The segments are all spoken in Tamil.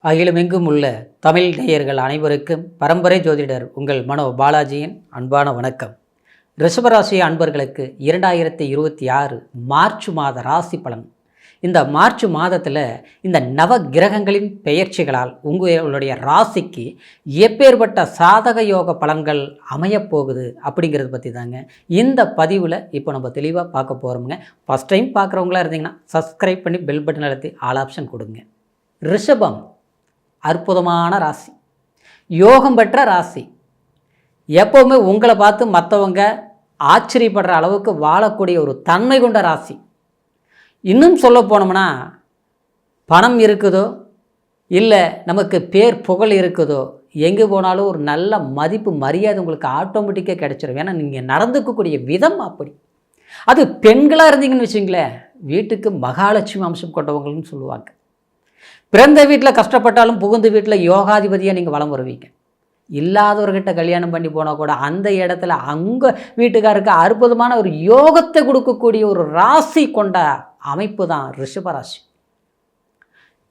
அகிலமெங்கும் உள்ள தமிழ் நேயர்கள் அனைவருக்கும் பரம்பரை ஜோதிடர் உங்கள் மனோ பாலாஜியின் அன்பான வணக்கம். ரிஷபராசி அன்பர்களுக்கு 2026 மார்ச் மாத ராசி பலன். இந்த மார்ச் மாதத்தில் இந்த நவ கிரகங்களின் பெயர்ச்சிகளால் உங்களுடைய ராசிக்கு எப்பேற்பட்ட சாதக யோக பலன்கள் அமையப்போகுது அப்படிங்கிறத பற்றி தாங்க இந்த பதிவில் இப்போ நம்ம தெளிவாக பார்க்க போகிறோமுங்க. ஃபஸ்ட் டைம் பார்க்குறவங்களா இருந்தீங்கன்னா சப்ஸ்கிரைப் பண்ணி பெல் பட்டன் அழுத்தி ஆல் ஆப்ஷன் கொடுங்க. ரிஷபம் அற்புதமான ராசி, யோகம் பெற்ற ராசி. எப்போவுமே உங்களை பார்த்து மற்றவங்க ஆச்சரியப்படுற அளவுக்கு வாழக்கூடிய ஒரு தன்மை கொண்ட ராசி. இன்னும் சொல்ல போனோம்னா, பணம் இருக்குதோ இல்லை நமக்கு பேர் புகழ் இருக்குதோ, எங்கே போனாலும் ஒரு நல்ல மதிப்பு மரியாதை உங்களுக்கு ஆட்டோமேட்டிக்காக கிடைச்சிடும். ஏன்னா நீங்கள் நடந்துக்கக்கூடிய விதம் அப்படி. அது பெண்களாக இருந்தீங்கன்னு வச்சுங்களேன், வீட்டுக்கு மகாலட்சுமி அம்சம் கொண்டவங்கள்னு சொல்லுவாங்க. பிறந்த வீட்டில் கஷ்டப்பட்டாலும் புகுந்த வீட்டில் யோகாதிபதியாக நீங்கள் வலம் வருவீங்க. இல்லாதவர்கிட்ட கல்யாணம் பண்ணி போனால் கூட அந்த இடத்துல அங்கே வீட்டுக்காருக்கு அற்புதமான ஒரு யோகத்தை கொடுக்கக்கூடிய ஒரு ராசி கொண்ட அமைப்பு தான் ரிஷபராசி.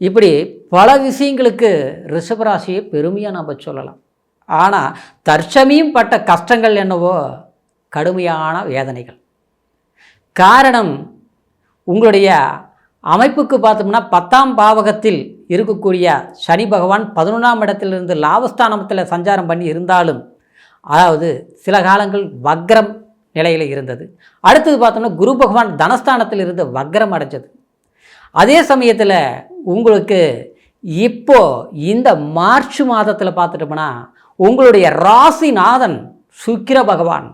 இப்படி பல விஷயங்களுக்கு ரிஷபராசியை பெருமையாக நம்ம சொல்லலாம். ஆனால் தற்சமயம் பட்ட கஷ்டங்கள் என்னவோ கடுமையான வேதனைகள். காரணம், உங்களுடைய அமைப்புக்கு பார்த்தோம்னா 10ஆம் பாவகத்தில் இருக்கக்கூடிய சனி பகவான் 11ஆம் இடத்திலிருந்து லாபஸ்தானத்தில் சஞ்சாரம் பண்ணி இருந்தாலும், அதாவது சில காலங்கள் வக்ரம் நிலையில் இருந்தது. அடுத்தது பார்த்தோம்னா குரு பகவான் தனஸ்தானத்தில் இருந்து வக்ரம் அடைஞ்சது. அதே சமயத்தில் உங்களுக்கு இப்போது இந்த மார்ச் மாதத்தில் பார்த்துட்டோம்னா உங்களுடைய ராசிநாதன் சுக்கிர பகவான்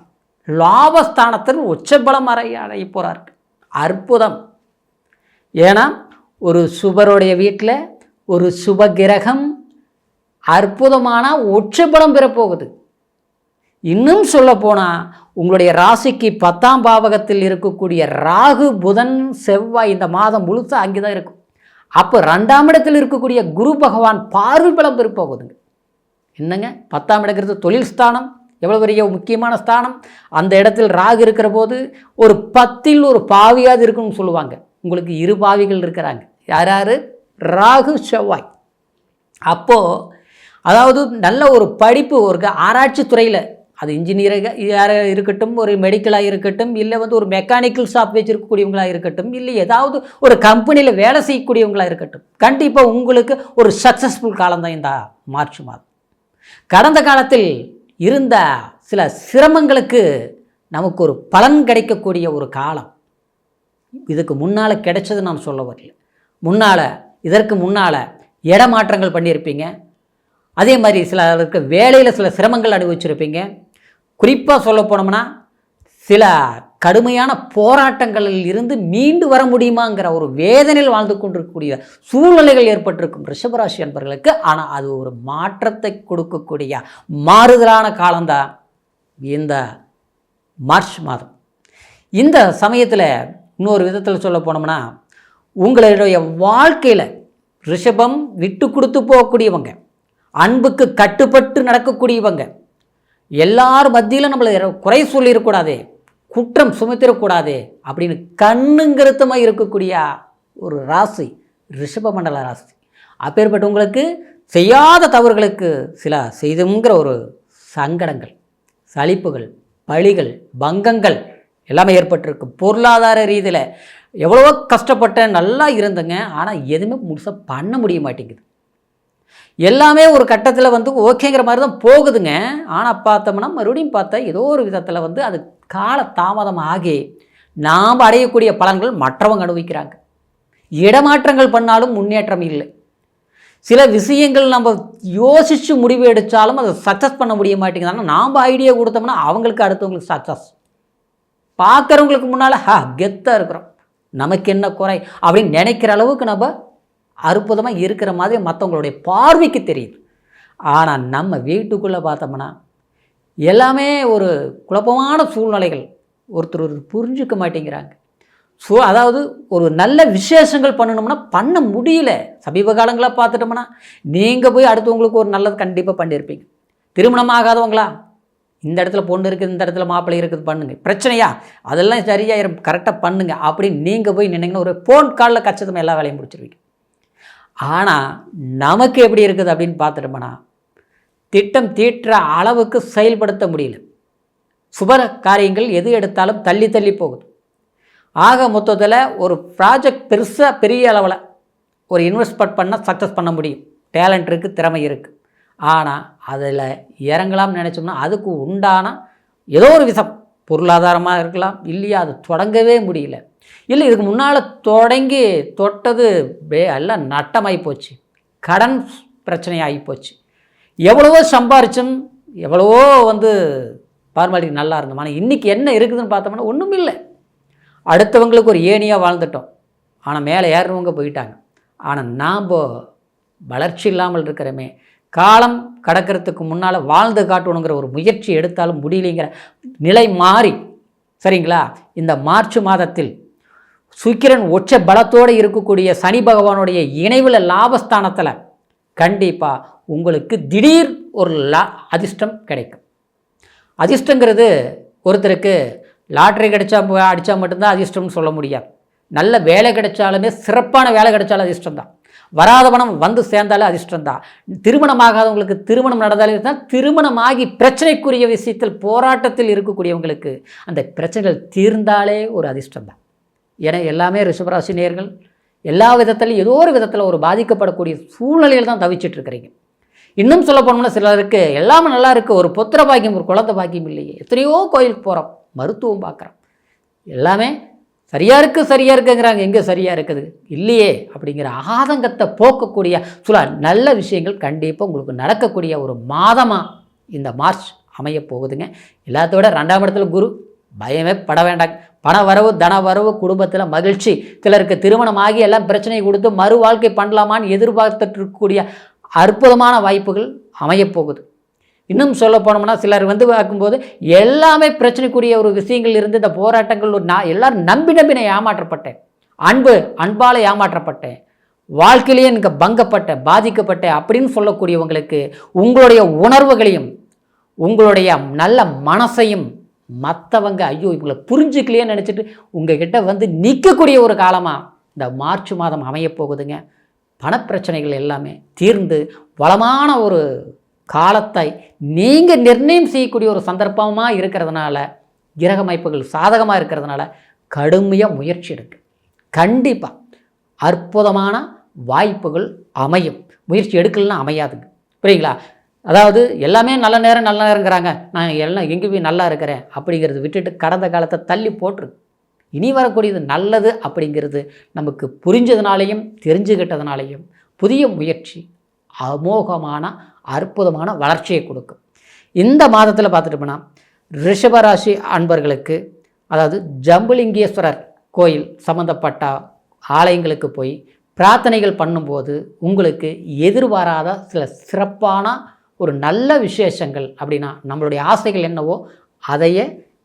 லாபஸ்தானத்தில் உச்சபலம் அடைய போகிறார். அற்புதம். ஏன்னா ஒரு சுபருடைய வீட்டில் ஒரு சுப கிரகம் அற்புதமான உச்சபலம் பெறப்போகுது. இன்னும் சொல்லப்போனால் உங்களுடைய ராசிக்கு 10ஆம் பாவகத்தில் இருக்கக்கூடிய ராகு புதன் செவ்வாய் இந்த மாதம் முழுசாக அங்கே தான் இருக்கும். அப்போ 2ஆம் இடத்தில் இருக்கக்கூடிய குரு பகவான் பார்வை பலம் பெறப்போகுதுங்க. என்னங்க, 10ஆம் இடங்கிறது தொழில் ஸ்தானம், எவ்வளோ பெரிய முக்கியமான ஸ்தானம். அந்த இடத்தில் ராகு இருக்கிற போது ஒரு 10ல் ஒரு பாவியாவது இருக்குன்னு சொல்லுவாங்க. உங்களுக்கு 2 பாவிகள் இருக்கிறாங்க. யார் யார்? ராகு செவ்வாய். அப்போது அதாவது நல்ல ஒரு படிப்பு, ஒரு ஆராய்ச்சி துறையில், அது இன்ஜினியராக இருக்கட்டும், ஒரு மெடிக்கலாக இருக்கட்டும், இல்லை ஒரு மெக்கானிக்கல் ஷாப் வச்சுருக்கக்கூடியவங்களாக இருக்கட்டும், இல்லை ஏதாவது ஒரு கம்பெனியில் வேலை செய்யக்கூடியவங்களாக இருக்கட்டும், கண்டிப்பாக உங்களுக்கு ஒரு சக்ஸஸ்ஃபுல் காலம்தான் இந்த மார்ச் மாதம். கடந்த காலத்தில் இருந்த சில சிரமங்களுக்கு நமக்கு ஒரு பலன் கிடைக்கக்கூடிய ஒரு காலம். இதுக்கு முன்னால் கிடைச்சது நான் சொல்ல வரல. இதற்கு முன்னால் இடமாற்றங்கள் பண்ணியிருப்பீங்க. அதே மாதிரி சிலருக்கு வேலையில் சில சிரமங்கள் அனுபவிச்சிருப்பீங்க. குறிப்பாக சொல்ல போனோம்னா சில கடுமையான போராட்டங்களில் இருந்து மீண்டு வர முடியுமாங்கிற ஒரு வேதனையில் வாழ்ந்து கொண்டிருக்கக்கூடிய சூழ்நிலைகள் ஏற்பட்டிருக்கும் ரிஷபராசி அன்பர்களுக்கு. ஆனால் அது ஒரு மாற்றத்தை கொடுக்கக்கூடிய மாறுதலான காலம்தான் இந்த மார்ச் மாதம். இந்த சமயத்தில் இன்னொரு விதத்தில் சொல்ல போனோம்னா, உங்களுடைய வாழ்க்கையில் ரிஷபம் விட்டு கொடுத்து போகக்கூடியவங்க, அன்புக்கு கட்டுப்பட்டு நடக்கக்கூடியவங்க, எல்லார் மத்தியிலும் நம்மளை குறை சொல்லிடக்கூடாதே, குற்றம் சுமத்திடக்கூடாதே அப்படின்னு கண்ணுங்கருத்தமாக இருக்கக்கூடிய ஒரு ராசி ரிஷப மண்டல ராசி. அப்பேற்பட்டவங்களுக்கு செய்யாத தவறுகளுக்கு சில செய்துங்கிற ஒரு சங்கடங்கள், சலிப்புகள், பழிகள், பங்கங்கள் எல்லாமே ஏற்பட்டிருக்கு. பொருளாதார ரீதியில் எவ்வளவோ கஷ்டப்பட்டேன், நல்லா இருந்தேங்க, ஆனால் எதுவுமே முழுசாக பண்ண முடிய மாட்டேங்குது. எல்லாமே ஒரு கட்டத்தில் ஓகேங்கிற மாதிரி தான் போகுதுங்க. ஆனால் பார்த்தோம்னா மறுபடியும் பார்த்தா ஏதோ ஒரு விதத்தில் அது கால தாமதம் ஆகி நாம் அடையக்கூடிய பலன்கள் மற்றவங்க அனுபவிக்கிறாங்க. இடமாற்றங்கள் பண்ணாலும் முன்னேற்றம் இல்லை. சில விஷயங்கள் நம்ம யோசித்து முடிவு எடுத்தாலும் அதை சக்ஸஸ் பண்ண முடிய மாட்டேங்குது. ஆனால் நாம் ஐடியா கொடுத்தோம்னா அவங்களுக்கு அடுத்தவங்களுக்கு சக்ஸஸ். பார்க்குறவங்களுக்கு முன்னால் கெத்தாக இருக்கிறோம், நமக்கு என்ன குறை அப்படின்னு நினைக்கிற அளவுக்கு நம்ம அற்புதமாக இருக்கிற மாதிரி மற்றவங்களுடைய பார்வைக்கு தெரியுது. ஆனால் நம்ம வீட்டுக்குள்ளே பார்த்தோம்னா எல்லாமே ஒரு குழப்பமான சூழ்நிலைகள். ஒருத்தர் புரிஞ்சுக்க மாட்டேங்கிறாங்க. அதாவது ஒரு நல்ல விசேஷங்கள் பண்ணணும்னா பண்ண முடியல. சமீப காலங்களாக பார்த்துட்டோம்னா நீங்கள் போய் அடுத்தவங்களுக்கு ஒரு நல்லது கண்டிப்பாக பண்ணியிருப்பீங்க. திருமணம் ஆகாதவங்களா, இந்த இடத்துல பொண்ணு இருக்குது, இந்த இடத்துல மாப்பிள்ளை இருக்குது, பண்ணுங்கள், பிரச்சனையா அதெல்லாம் சரியாயிரும், கரெக்டாக பண்ணுங்கள் அப்படின்னு நீங்கள் போய் நின்னீங்கன்னா ஒரு ஃபோன் காலில் கச்சிதமாக எல்லா வேலையும் முடிச்சிருவீங்க. ஆனால் நமக்கு எப்படி இருக்குது அப்படின்னு பார்த்துட்டோம்னா, திட்டம் தீட்டுற அளவுக்கு செயல்படுத்த முடியல. சுப காரியங்கள் எது எடுத்தாலும் தள்ளி தள்ளி போகுது. ஆக மொத்தத்தில் ஒரு ப்ராஜெக்ட் பெரிய அளவில் ஒரு இன்வெஸ்ட்மெண்ட் பண்ணால் சக்ஸஸ் பண்ண முடியும். டேலண்ட் இருக்குது, திறமை இருக்குது. ஆனால் அதில் இறங்கலாம்னு நினச்சோம்னா அதுக்கு உண்டான ஏதோ ஒரு விஷம், பொருளாதாரமாக இருக்கலாம், இல்லையா அது தொடங்கவே முடியல. இல்லை இதுக்கு முன்னால் தொடங்கி தொட்டது எல்லாம் நட்டமாகி போச்சு, கடன் பிரச்சனை ஆகி போச்சு. எவ்வளவோ சம்பாரிச்சும் எவ்வளவோ ஃபார்மாலிட்டி நல்லா இருந்தோம். ஆனால் இன்றைக்கி என்ன இருக்குதுன்னு பார்த்தோம்னா ஒன்றும் இல்லை. அடுத்தவங்களுக்கு ஒரு ஏணியாக வாழ்ந்துட்டோம், ஆனால் மேலே ஏறுறவங்க போயிட்டாங்க. ஆனால் நாம் வளர்ச்சி இல்லாமல் இருக்கிறோமே. காலம் கடக்கிறதுக்கு முன்னால் வாழ்ந்து காட்டணுங்கிற ஒரு முயற்சி எடுத்தாலும் முடியலைங்கிற நிலை மாறி, சரிங்களா, இந்த மார்ச் மாதத்தில் சுக்கிரன் உச்ச பலத்தோடு இருக்கக்கூடிய சனி பகவானுடைய இணைவில் லாபஸ்தானத்தில் கண்டிப்பாக உங்களுக்கு திடீர் ஒரு அதிர்ஷ்டம் கிடைக்கும். அதிர்ஷ்டங்கிறது ஒருத்தருக்கு லாட்ரி அடித்தா மட்டும்தான் அதிர்ஷ்டம்னு சொல்ல முடியாது. நல்ல வேலை கிடைச்சாலுமே, சிறப்பான வேலை கிடைச்சாலும் அதிர்ஷ்டம் தான். வராத பணம் வந்து சேர்ந்தாலே அதிர்ஷ்டம் தான். திருமணமாகாதவங்களுக்கு திருமணம் நடந்தாலே தான். திருமணமாகி பிரச்சனைக்குரிய விஷயத்தில் போராட்டத்தில் இருக்கக்கூடியவங்களுக்கு அந்த பிரச்சனைகள் தீர்ந்தாலே ஒரு அதிர்ஷ்டம் தான். ஏன்னா எல்லாமே ரிஷபராசி நேயர்கள் எல்லா விதத்திலும் ஏதோ ஒரு விதத்தில் ஒரு பாதிக்கப்படக்கூடிய சூழ்நிலையில் தான் தவிச்சிட்டு இருக்கிறீங்க. இன்னும் சொல்ல போனோம்னா சிலருக்கு எல்லாமே நல்லா இருக்குது, ஒரு புத்திர பாக்கியம், ஒரு குழந்தை பாக்கியம் இல்லையே. எத்தனையோ கோயிலுக்கு போகிறோம், மருத்துவம் பார்க்குறோம், எல்லாமே சரியாக இருக்குங்கிறாங்க. எங்கே சரியாக இருக்குது இல்லையே அப்படிங்கிற ஆதங்கத்தை போக்கக்கூடிய சில நல்ல விஷயங்கள் கண்டிப்பாக உங்களுக்கு நடக்கக்கூடிய ஒரு மாதமாக இந்த மார்ச் அமைய போகுதுங்க. எல்லாத்தோட 2ஆம் இடத்துல குரு, பயமே பட வேண்டாம். பண வரவு, தன வரவு, குடும்பத்தில் மகிழ்ச்சி. சிலருக்கு திருமணமாகி எல்லாம் பிரச்சனை கொடுத்து மறு வாழ்க்கை பண்ணலாமான்னு எதிர்பார்த்துட்டு இருக்கக்கூடிய அற்புதமான வாய்ப்புகள் அமையப்போகுது. இன்னும் சொல்ல போனோம்னா சிலர் பார்க்கும்போது எல்லாமே பிரச்சனைக்குரிய ஒரு விஷயங்கள் இருந்து இந்த போராட்டங்கள் எல்லாரும் நம்பி நான் ஏமாற்றப்பட்டேன், அன்பால் ஏமாற்றப்பட்டேன், வாழ்க்கையிலேயே எனக்கு பங்கப்பட்டேன், பாதிக்கப்பட்டேன் அப்படின்னு சொல்லக்கூடியவங்களுக்கு உங்களுடைய உணர்வுகளையும் உங்களுடைய நல்ல மனசையும் மற்றவங்க ஐயோ இவங்களை புரிஞ்சுக்கலையே நினச்சிட்டு உங்ககிட்ட நிற்கக்கூடிய ஒரு காலமாக இந்த மார்ச் மாதம் அமையப்போகுதுங்க. பணப்பிரச்சனைகள் எல்லாமே தீர்ந்து வளமான ஒரு காலத்தை நீங்கள் நிர்ணயம் செய்யக்கூடிய ஒரு சந்தர்ப்பமாக இருக்கிறதுனால, கிரக அமைப்புகள் சாதகமாக இருக்கிறதுனால கடுமையாக முயற்சி எடுக்கு. கண்டிப்பாக அற்புதமான வாய்ப்புகள் அமையும். முயற்சி எடுக்கலன்னா அமையாதுங்க, புரியுங்களா? அதாவது எல்லாமே நல்ல நேரங்கிறாங்க, நான் எல்லாம் எங்கே போய் நல்லா இருக்கிறேன் அப்படிங்கிறது விட்டுட்டு கடந்த காலத்தை தள்ளி போட்டுரு. இனி வரக்கூடியது நல்லது அப்படிங்கிறது நமக்கு புரிஞ்சதுனாலையும் தெரிஞ்சுக்கிட்டதுனாலையும் புதிய முயற்சி அமோகமான அற்புதமான வளர்ச்சியை கொடுக்கும். இந்த மாதத்தில் பார்த்துட்டோம்னா ரிஷபராசி அன்பர்களுக்கு, அதாவது ஜம்புலிங்கேஸ்வரர் கோயில் சம்மந்தப்பட்ட ஆலயங்களுக்கு போய் பிரார்த்தனைகள் பண்ணும்போது உங்களுக்கு எதிர்பாராத சில சிறப்பான ஒரு நல்ல விசேஷங்கள், அப்படின்னா நம்மளுடைய ஆசைகள் என்னவோ அதையே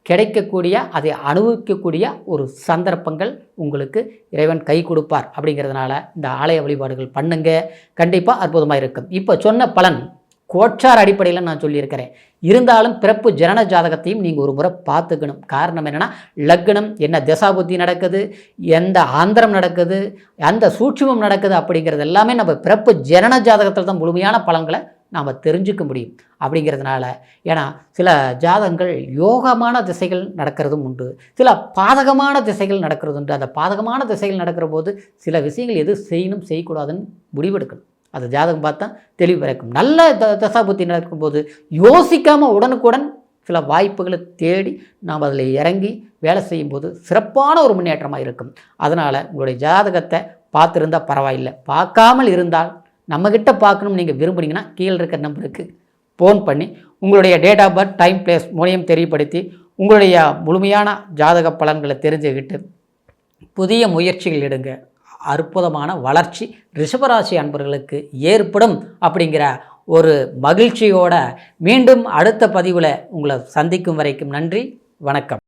கிடைக்கக்கூடிய, அதை அனுபவிக்கக்கூடிய ஒரு சந்தர்ப்பங்கள் உங்களுக்கு இறைவன் கை கொடுப்பார். அப்படிங்கிறதுனால இந்த ஆலய வழிபாடுகள் பண்ணுங்க, கண்டிப்பாக அற்புதமாக இருக்கும். இப்போ சொன்ன பலன் கோட்சார் அடிப்படையில் நான் சொல்லியிருக்கிறேன். இருந்தாலும் பிறப்பு ஜனன ஜாதகத்தையும் நீங்கள் ஒரு முறை பார்த்துக்கணும். காரணம் என்னென்னா, லக்னம் என்ன தசாபுத்தி நடக்குது, எந்த ஆந்திரம் நடக்குது, எந்த சூட்சுமம் நடக்குது அப்படிங்கிறது எல்லாமே நம்ம பிறப்பு ஜனன ஜாதகத்தில் தான் முழுமையான பலன்களை நாம் தெரிஞ்சுக்க முடியும். அப்படிங்கிறதுனால ஏன்னா சில ஜாதகங்கள் யோகமான திசைகள் நடக்கிறதும் உண்டு, சில பாதகமான திசைகள் நடக்கிறது உண்டு. அந்த பாதகமான திசைகள் நடக்கிற போது சில விஷயங்கள் எது செய்யணும் செய்யக்கூடாதுன்னு முடிவெடுக்கணும். அது ஜாதகம் பார்த்தா தெளிவு பிறக்கும். நல்ல தசாபுத்தி நடக்கும்போது யோசிக்காமல் உடனுக்குடன் சில வாய்ப்புகளை தேடி நாம் அதில் இறங்கி வேலை செய்யும்போது சிறப்பான ஒரு முன்னேற்றமாக இருக்கும். அதனால் உங்களுடைய ஜாதகத்தை பார்த்துருந்தால் பரவாயில்லை, பார்க்காமல் இருந்தால் நம்மக்கிட்ட பார்க்கணும்னு நீங்கள் விரும்புனீங்கன்னா கீழே இருக்கிற நம்பருக்கு ஃபோன் பண்ணி உங்களுடைய date of birth, time, place மூலியம் தெரியப்படுத்தி உங்களுடைய முழுமையான ஜாதக பலன்களை தெரிஞ்சுக்கிட்டு புதிய முயற்சிகள் எடுங்க. அற்புதமான வளர்ச்சி ரிஷபராசி அன்பர்களுக்கு ஏற்படும் அப்படிங்கிற ஒரு மகிழ்ச்சியோட மீண்டும் அடுத்த பதிவில் உங்களை சந்திக்கும் வரைக்கும் நன்றி, வணக்கம்.